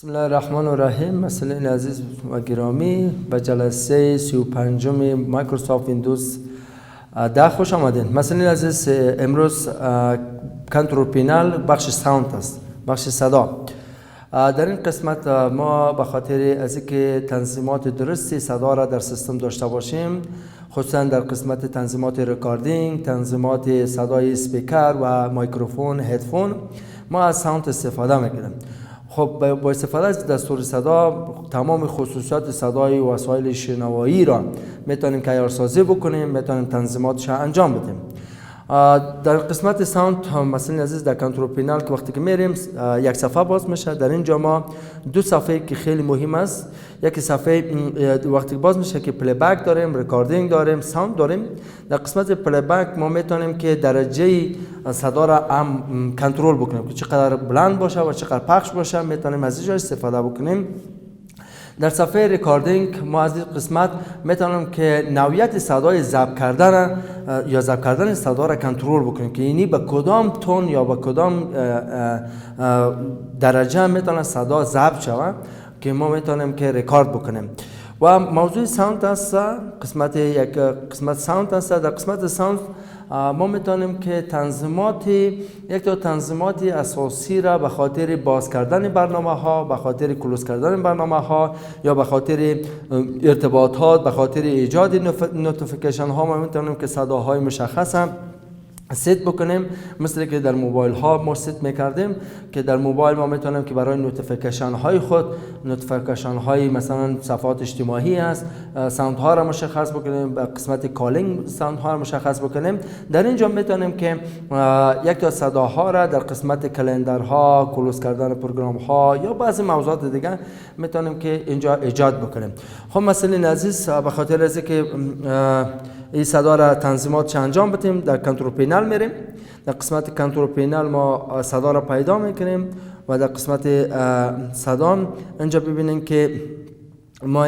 بسم الله الرحمن الرحیم. مسئولین عزیز و گرامی، به جلسه 35 مایکروسافت ویندوز 10 خوش آمدین. مسئولین عزیز، امروز کنترل پینل بخش ساوند است، بخش صدا. در این قسمت ما به خاطر از اینکه تنظیمات درستی صدا را در سیستم داشته باشیم، خصوصا در قسمت تنظیمات رکاردینگ، تنظیمات صدای اسپیکر و میکروفون، هدفون، ما از ساوند استفاده میکنیم. خب با استفاده از دستور صدا تمام خصوصیات صدای وسایل شنوایی را میتونیم عیارسازی بکنیم، میتونیم تنظیماتش انجام بدیم. در قسمت ساوند مثلا عزیز، در کنترل پینل که وقتی که میریم یک صفحه باز میشه. در اینجا ما دو صفحه که خیلی مهم است. یکی صفحه وقتی باز میشه که پلی بک داریم، رکاردینگ داریم، ساوند داریم. در قسمت پلی بک ما میتونیم که درجه صدا را هم کنترل بکنیم که چقدر بلند باشه و چقدر پخش باشه، میتونیم از اینجا استفاده بکنیم. در صفحه رکاردینگ ما از این قسمت میتونیم که نوعیت صدای ضبط کردن یا ضبط کردن صدا را کنترل بکنیم که یعنی به کدام تون یا به کدام درجه میتونه صدا ضبط شود که ما میتونیم که رکورد بکنیم. و موضوع ساوند است، قسمت ساوند است. در قسمت ساوند ما میتونیم که یک تا تنظیمات اساسی را به خاطر باز کردن برنامه ها، به خاطر کلوز کردن برنامه ها یا به خاطر ارتباطات، به خاطر ایجاد نوتیفیکیشن ها ما میتونیم که صداهای مشخص هم ست بکنیم، مثل که در موبایل ها ما ست میکردیم که در موبایل ما میتونیم که برای نوتیفیکیشن های خود، نوتیفیکیشن های مثلا صفحات اجتماعی است، ساوند ها را مشخص بکنیم، قسمت کالینگ ساوند ها را مشخص بکنیم. در اینجا میتونیم که یک تا صداها را در قسمت کلندرها، کلوز کردن پروگرام ها یا بعضی موضوعات دیگه میتونیم که اینجا ایجاد بکنیم. خب مثلا عزیز، به خاطر از که این صدا را تنظیمات انجام بدیم، در کنترل پینل میریم. در قسمت کنترل پینل ما صدا را پیدا میکنیم و در قسمت صدا اینجا ببینیم که ما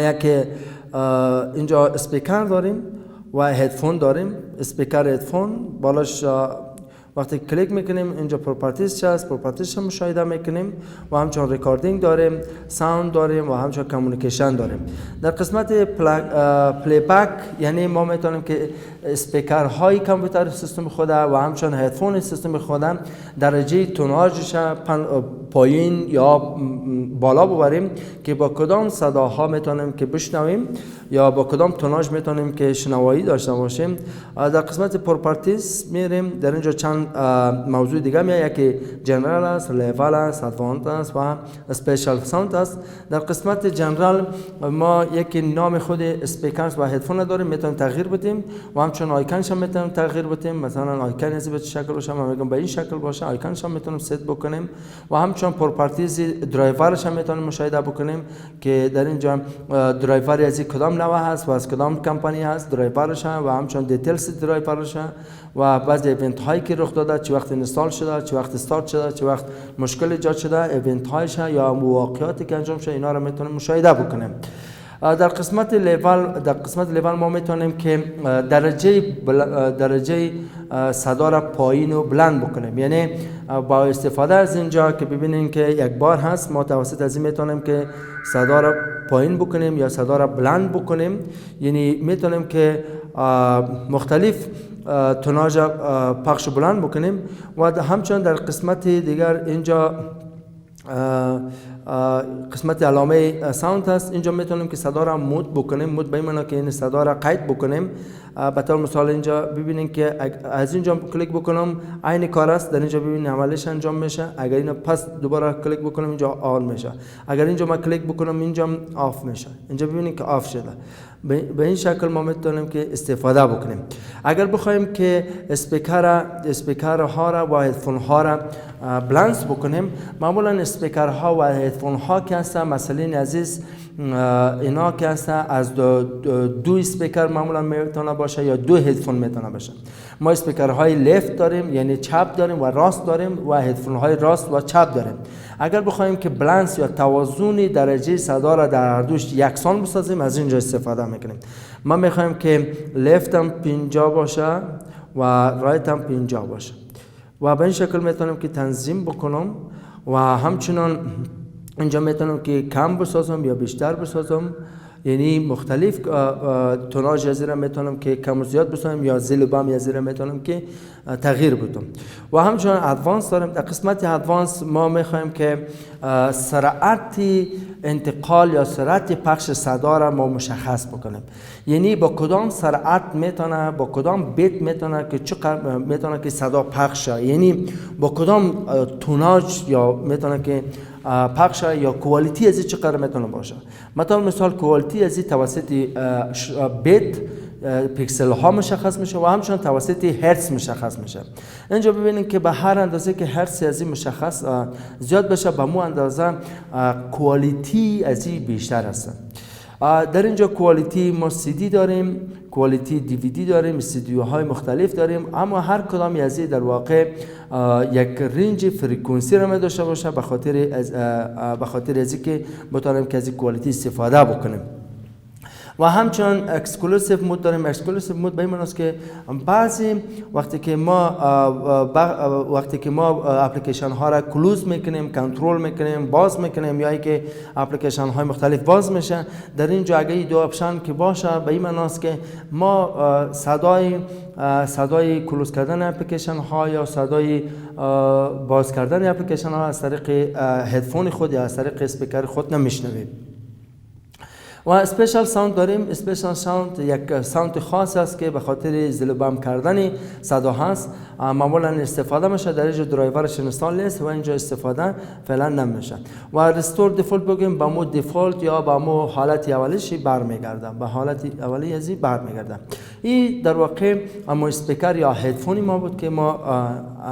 اینجا اسپیکر داریم و هدفون داریم. اسپیکر، هدفون، بالاش وقتی کلیک میکنیم اینجا پروپرتیز هست، پروپرتیز هم مشاهده میکنیم و همچنان رکاردینگ داریم، ساوند داریم و همچنان کامیونیکیشن داریم. در قسمت پلی بک یعنی ما میتونیم که اسپیکر های کامپیوتر سیستم خود و همچنان هدفون سیستم خود درجه توناژش پایین یا بالا ببریم که با کدام صداها میتونیم که بشنویم یا با کدام توناژ میتونیم که شنوایی داشته باشیم. در قسمت پروپرتیز میریم. در اینجا چند موضوع دیگه میاد، یکی جنرال است، لیول است، ادوانس است و اسپیشال ساوند است. در قسمت جنرال ما یک نام خود اسپیکرز و هدفون داریم، میتونیم تغییر بدیم و همچنان آیکونش هم میتونیم تغییر بدیم. مثلا آیکون از به شکل باشه، ما میگم به این شکل باشه، آیکونش هم میتونیم ست بکنیم و همچنان پروپرتیز درایورش هم میتونیم مشاهده بکنیم که در اینجا درایور از کدام نوع هست و از کدام کمپانی هست درایورش و همچنان دیتیلز درایورش و بعضی ایونت هایی که رخ داده، چه وقت اینستال شده، چه وقت استارت شده، چه وقت مشکل ایجاد شده، ایونت هایش یا مواقعاتی که انجام شده، اینا رو میتونیم مشاهده بکنیم. در قسمت لیول ما میتونیم که درجه صدا را پایین و بلند بکنیم. یعنی با استفاده از اینجا که ببینیم که یک بار هست، ما توسط از این میتونیم که صدا را پایین بکنیم یا صدا را بلند بکنیم. یعنی میتونیم که مختلف توناژ پخش بلند بکنیم و همچنان در قسمت دیگر اینجا قسمت علامه ساوند هست. اینجا میتونیم که صدا را مود بکنیم. مود به این معنی که این صدا را قید بکنیم. به طور مثال اینجا ببینید که از اینجا کلیک بکنم عین کار است، در اینجا ببینید عملش انجام میشه. اگر اینو پس دوباره کلیک بکنم اینجا آن میشه. اگر اینجا ما کلیک بکنم اینجا آف میشه. اینجا ببینید که آف شده. به این شکل ما میتونیم که استفاده بکنیم. اگر بخوایم که اسپیکر ها را و هدفون ها را بلنس بکنیم، معمولا اسپیکر ها و هدفون ها که هستن، مثلا عزیز اینا که هستن از دو اسپیکر معمولا میتونه باشه یا دو هدفون میتونه باشه. ما اسپیکر های لفت داریم یعنی چپ داریم و راست داریم و هدفون های راست و چپ داریم. اگر بخوایم که بلنس یا توازن درجه صدا را در هر دوش یکسان بسازیم، از اینجا استفاده میکنیم. ما میخوایم که لفت هم 50 باشه و رایت هم 50 باشه و به این شکل میتونم که تنظیم بکنم و همچنان اینجا میتونم که کم بسازم یا بیشتر بسازم، یعنی مختلف توناژ از را میتونم که کم و زیاد بسازم یا زل و بم از را میتونم که تغییر بدم. و همچنین ادوانس داریم. در قسمت ادوانس ما میخوایم که سرعت انتقال یا سرعت پخش صدا را ما مشخص بکنیم، یعنی با کدام سرعت میتونه، با کدام بیت میتونه که چقدر میتونه که صدا پخش شه، یعنی با کدام توناژ یا میتونه که پخش یا کوالیتی از چقدر میتونه باشه. مثال کوالیتی از توسط بیت پیکسل ها مشخص میشه و همچنین توسط هرتز مشخص میشه. اینجا ببینید که به هر اندازه که هرتز از این مشخص زیاد بشه به مو اندازه کوالیتی از این بیشتر هست. در اینجا کوالیتی ما CD داریم، کوالیتی DVD داریم، استودیوهای مختلف داریم، اما هر کدام از این در واقع یک رنج فرکانسی را داشته باشه به خاطر از اینکه بتونیم که از این کوالیتی استفاده بکنیم. و همچنین اکسکلوسیو مود داریم. اکسکلوسیو مود به این معنی است که بعضی وقتی که ما اپلیکیشن ها را کلوز میکنیم، کنترل میکنیم، باز میکنیم، یا اینکه اپلیکیشن های مختلف باز میشه، در اینجا اگه این دو اپشن که باشه به این معنی است که ما صدای کلوز کردن اپلیکیشن ها یا صدای باز کردن اپلیکیشن ها از طریق هدفون خود یا از طریق اسپیکر خود نمیشنویم. و اسپیشال ساوند داریم. اسپیشال ساوند یک ساوند خاص است که به خاطر زل و بم کردن صدا هست، معمولا استفاده میشه. در اینجا درایورش اینستال نیست و اینجا استفاده فعلا نمیشه. و رستور دیفالت بگیم به مود دیفالت یا به مود حالت اولیش برمیگرده، به حالت اولی ازی برمیگرده. این در واقع اما اسپیکر یا هدفونی ما بود که ما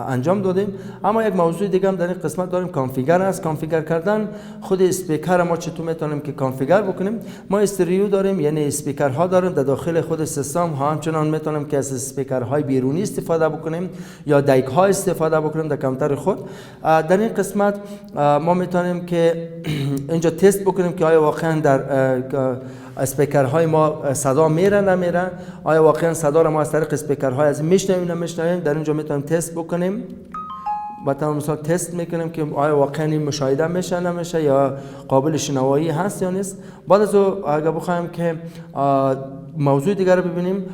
انجام دادیم. اما یک موضوع دیگه هم در این قسمت داریم، کانفیگر است. کانفیگر کردن خود اسپیکر ما چطور میتونیم که کانفیگر بکنیم. ما استریو داریم، یعنی اسپیکرها داریم در داخل خود سیستم. همچنان میتونیم که از اسپیکرهای بیرونی استفاده بکنیم یا دایک ها استفاده بکنیم در کامپیوتر خود. در این قسمت ما میتونیم که اینجا تست بکنیم که آیا واقعا در اسپیکرهای ما صدا میره نمیره، آیا واقعا صدا را ما از طریق اسپیکرهای از میشنویم نمیشنویم. در اینجا میتونیم تست بکنیم. مثلا تست میکنیم که آیا واقعا این مشاهده میشه نمیشه یا قابل شنوایی هست یا نیست. بعد از اگر بخوایم که موضوع دیگر رو ببینیم،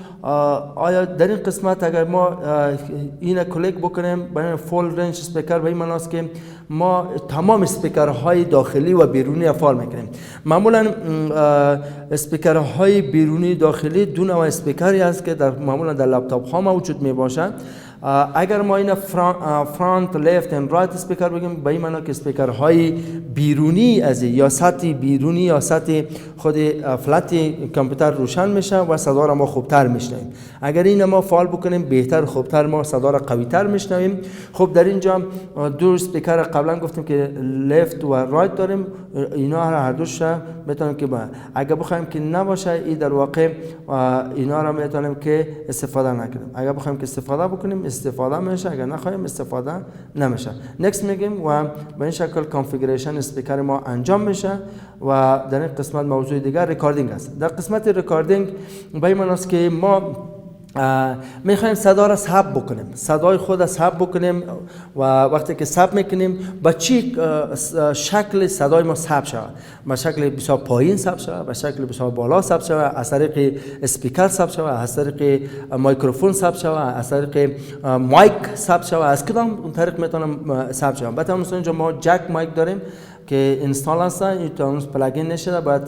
آیا در این قسمت اگر ما این کلیک بکنیم برای فول رنج اسپیکر، به این معنی است که ما تمام اسپیکرهای داخلی و بیرونی فعال میکنیم. معمولا اسپیکرهای بیرونی داخلی دو نوع اسپیکری است که معمولا در لپتاپ ها موجود می باشد. اگر ما این فرانت، لیفت و رایت اسپیکر بگیم، به این معنی که اسپیکرهای بیرونی از یا سطح بیرونی یا سطح خود فلت کامپیوتر روشن میشه و صدا را ما خوبتر میشنویم. اگر این ما فعال بکنیم بهتر، خوبتر، ما صدا را قویتر میشنویم. خب در اینجا دو اسپیکر قبلا گفتیم که لیفت و رایت داریم، اینا هر دوش میتونیم که اگر بخوایم که نباشه این در واقع اینا را میتونیم که استفاده نکنیم. اگر بخوایم که استفاده بکنیم استفاده میشه، اگر نخواهیم استفاده نمیشه. نکست میگیم و به این شکل کانفیگریشن اسپیکر ما انجام میشه. و در این قسمت موضوع دیگر ریکاردینگ است. در قسمت ریکاردینگ به این معنی است که ما میخوایم صدا را ثبت بکنیم، صدای خود را ثبت بکنیم و وقتی که ثبت میکنیم با چی شکل صدای ما ثبت شود، با شکل بسیار پایین ثبت شود، با شکل بسیار بالا ثبت شود، از طریق اسپیکر ثبت شود، از طریق میکروفون ثبت شود، از طریق مایک ثبت شود، از کدام طریق میتونم ثبت شود. بعد مثلا اینجا ما جک مایک داریم که اینستال هست، این تونس پلاگین نشده، باید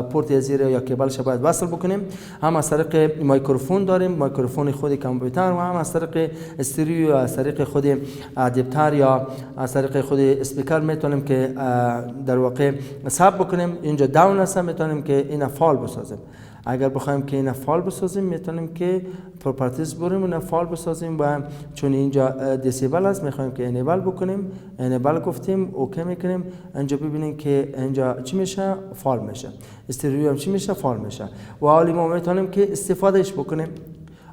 پورت زیر یا کیبلش باید وصل بکنیم. هم از طریق میکروفون داریم، میکروفون خود کامپیوتر، و هم از طریق استریو یا از طریق خود ادپتر یا از طریق خود اسپیکر میتونیم که در واقع ثبت بکنیم. اینجا داون هست، میتونیم که این فال بسازیم. اگر بخوایم که این فال بسازیم میتونیم که پراپرتیز بریم و فال بسازیم و چون اینجا دیسیبل است میخوایم که انیبل بکنیم. انیبل گفتیم اوکی میکنیم. اینجا ببینیم که اینجا چی میشه، فال میشه. استریو هم چی میشه، فال میشه. و حالی ما میتونیم که استفادهش بکنیم.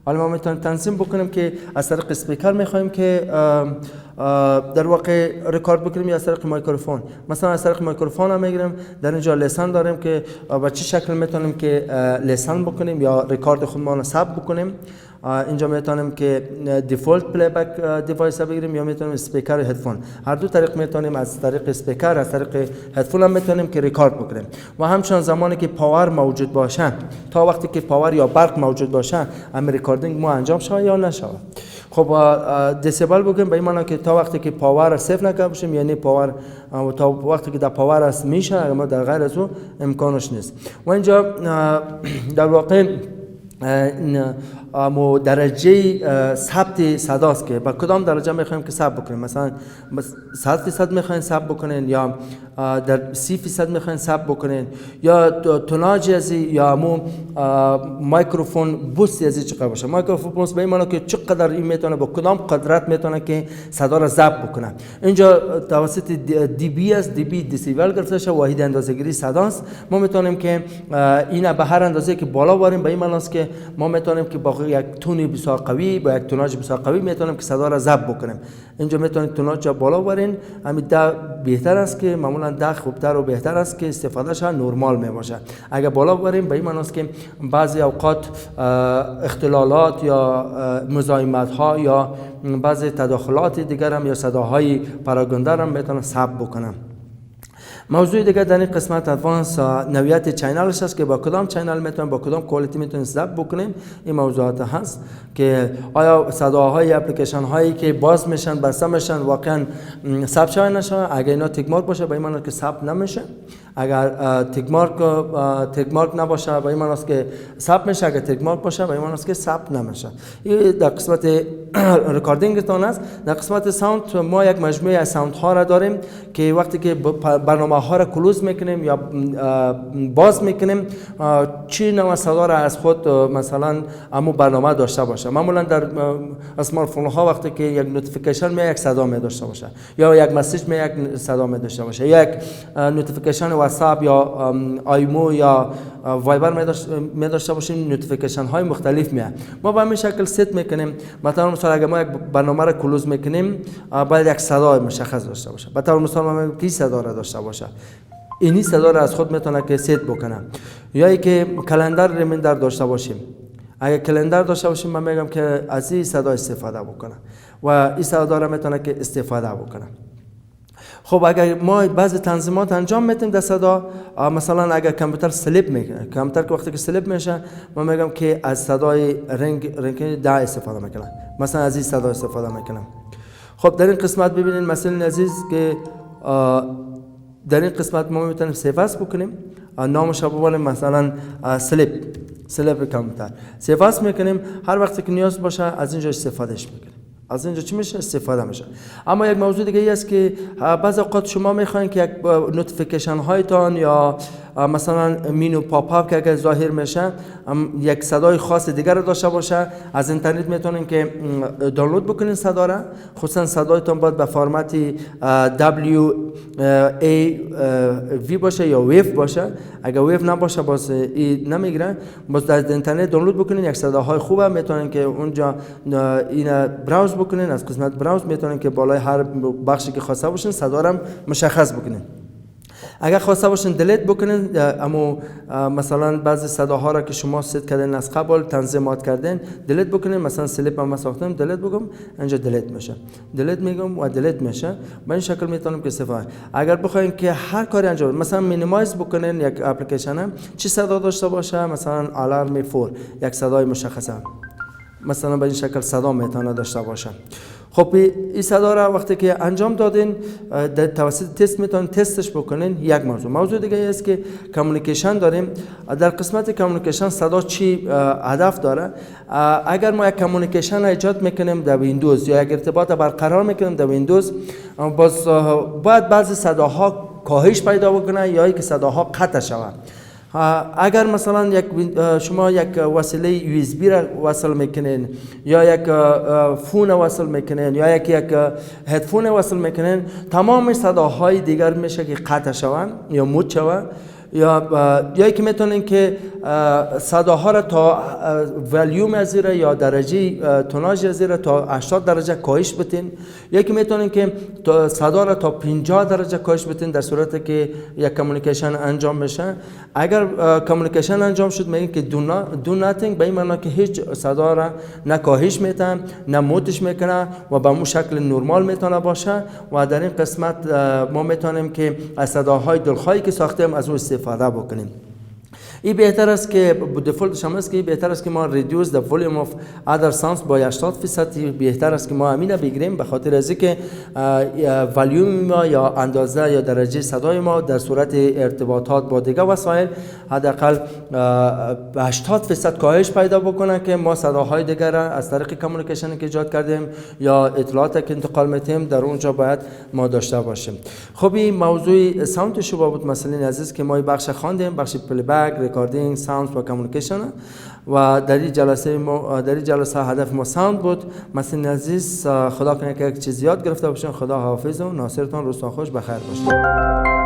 حالا ما میتونیم تنظیم بکنیم که از طریق اسپیکر میخوایم که در واقع ریکارد بکنیم یا از طریق میکروفون. مثلا از طریق میکروفون هم میگیریم. در اینجا لسان داریم که با چه شکل میتونیم که لسان بکنیم یا ریکارد خودمان رو ثبت بکنیم. اینجا میتونیم که دیفالت پلی بک دیوایس بگیریم یا میتونیم اسپیکر و هدفون. هر دو طریق میتونیم، از طریق اسپیکر از طریق هدفون هم میتونیم که ریکارد بکنیم. و همچنان زمانی که پاور موجود باشه، تا وقتی که پاور یا برق موجود باشه هم ریکاردینگ ما انجام شود یا نشود. خب دیسیبل بگیم به این معنی که تا وقتی که پاور صفر نکنه باشیم، یعنی پاور تا وقتی که در پاور است میشه، اما در غیر از او امکانش نیست. و اینجا در واقع درجه ثبت صداست که با کدام درجه میخوایم که ثبت بکنیم. مثلا 100% میخواین ثبت بکنین یا در 30% میخواین ثبت بکنین یا توناج ازی یا مو مایکروفون بوست ازی چقدر باشه. مایکروفون بوست به این معنی که چقدر این میتونه با کدام قدرت میتونه که صدا را ضبط بکنه. اینجا توسط دی بی است، دی بی دیسیبل گرفته شده، واحد اندازه‌گیری صداست. ما میتونیم که اینا به هر اندازه که بالا باریم، به این معنی است که ما میتونیم که با یک تونی بسیار قوی، با یک توناژ بسیار قوی میتونیم که صدا را ضبط بکنیم. اینجا میتونید توناژ بالا بارین، همین ده بهتر است که معمولا ده خوبتر و بهتر است که استفادهش نرمال می باشه. اگر بالا باریم به این معنی است که بعضی اوقات اختلالات یا مزاحمت ها یا بعضی تداخلات دیگر هم یا صداهای پراگنده هم میتونه ثبت بکنم. موضوع دیگه در این قسمت ادوانس نوعیت چینلش است که با کدام چینل میتونیم با کدام کوالیتی میتونیم ضبط بکنیم. این موضوعات هست که آیا صداهای اپلیکیشن هایی که باز میشن بسته میشن واقعا ثبت شوی نشه. اگر اینا تگ مارک باشه به این معنی که ثبت نمیشه. اگر تگ مارک نباشه به این معنی است که ثبت میشه. اگر تگ مارک باشه به این معنی است که ثبت نمیشه. این در قسمت ریکاردینگ تون است. در قسمت ساوند ما یک مجموعه از ساوند ها را داریم که وقتی که برنامه ها را کلوز میکنیم یا باز میکنیم چی نوع صدا را از خود مثلا امو برنامه داشته باشه. معمولا در اسمارت فون ها وقتی که یک نوتیفیکیشن می یک صدا می داشته باشه یا یک مسیج می یک صدا می داشته باشه یا یک نوتیفیکیشن واتساپ یا آیمو یا وایبر می داشته باشیم، نوتیفیکیشن های مختلف میاد. ما به همین شکل ست میکنیم. مثلا اگر ما یک برنامه را کلوز میکنیم باید یک صدا مشخص داشته باشه. به طور مثال ما میگیم کی صدا را داشته باشه، اینی صدا را از خود میتونه که ست بکنه. یا ای که کلندر ریمایندر داشته باشیم. اگر کلندر داشته باشیم من میگم که از این صدا استفاده بکنه و این صدا را میتونه که استفاده بکنه. خب اگر ما بعضی تنظیمات انجام میدیم در صدا، مثلا اگر کامپیوتر سلیپ میکنه، کامپیوتر که وقتی که سلیپ میشه من میگم که از صدای رنگ ده استفاده میکنه، مثلا از این صدا استفاده میکنم. خب در این قسمت ببینید مثلا عزیز که در این قسمت ما میتونیم سیفاس بکنیم، نامش رو ببریم مثلا سلیپ کامپیوتر سیفاس میکنیم. هر وقتی که نیاز باشه از اینجا استفادهش میکنیم. از اینجا چی میشه؟ استفاده میشه. اما یک موضوع دیگه ای است که بعضی اوقات شما میخواین که یک نوتیفیکیشن هایتان یا مثلا مینو پاپ اپ که اگر ظاهر میشه یک صدای خاص دیگر رو داشته باشه، از اینترنت میتونین که دانلود بکنین صدا را. خصوصا صدایتون باید به فرمت WAV باشه یا ویو باشه. اگر ویو نباشه باز نمیگیره. باز در اینترنت دانلود بکنین یک صداهای خوبه، میتونین که اونجا این براوز بکنین. از قسمت براوز میتونین که بالای هر بخشی که خواسته باشین صدا را مشخص بکنین. اگر خواسته باشین دلیت بکنین، اما مثلا بعضی صداها را که شما ست کردین از قبل تنظیمات کردین دلیت بکنین. مثلا سلیپ هم ساختم دلیت بگم، اینجا دلیت میشه، دلیت میگم و دلیت میشه. به این شکل میتونم که استفاده. اگر بخواین که هر کاری انجام مثلا مینیمایز بکنین یک اپلیکیشن چی صدا داشته باشه، مثلا آلارم فور یک صدای مشخصه مثلا به این شکل صدا میتونه داشته باشه. خب این صدا را وقتی که انجام دادین در توسط تست میتونین تستش بکنین. یک موضوع دیگه است که کامیونیکیشن داریم. در قسمت کامیونیکیشن صدا چی هدف داره؟ اگر ما یک کامیونیکیشن ایجاد میکنیم در ویندوز یا یک ارتباط برقرار میکنیم در ویندوز، باز باید بعضی صداها کاهش پیدا بکنه یا اینکه صداها قطع شود. اگر مثلا شما یک وسیله USB را وصل میکنین یا یک فون وصل میکنین یا یک هدفون وصل میکنین، تمام صداهای دیگر میشه که قطع شوند یا موت شوند یا که میتونین که صداها را تا ولیوم از زیر یا درجه توناژ از زیر تا 80 درجه کاهش بدین. یکی میتونین که صدا را تا 50 درجه کاهش بدین در صورتی که یک کمیونیکیشن انجام بشه. اگر کمیونیکیشن انجام شد میگن که دو ناتینگ، به این معنی که هیچ صدا را نه کاهش میتن نه موتش میکنه و به اون شکل نرمال میتونه باشه. و در این قسمت ما میتونیم که از صداهای دلخواهی که ساختیم از اون استفاده بکنیم. این بهتر است که دیفالت شما است که بهتر است که ما reduce the volume of other sounds با 80%. بهتر است که ما همین بگیریم به خاطر از اینکه ولیوم ما یا اندازه یا درجه صدای ما در صورت ارتباطات با دیگه وسایل حداقل 80% کاهش پیدا بکنه که ما صداهای دیگر را از طریق کمیونیکیشن که ایجاد کردیم یا اطلاعاتی که انتقال میتیم در اونجا باید ما داشته باشیم. خب این موضوع ساوند شما بود مسئله عزیز که ما بخش خواندیم، بخش پلی بک، ریکاردینگ، ساوند و کمیونیکیشن و در این جلسه هدف ما ساوند بود. مسئله عزیز خدا کنه که یک چیز یاد گرفته باشین. خدا حافظ و ناصرتان، روزتان خوش، بخیر باشین.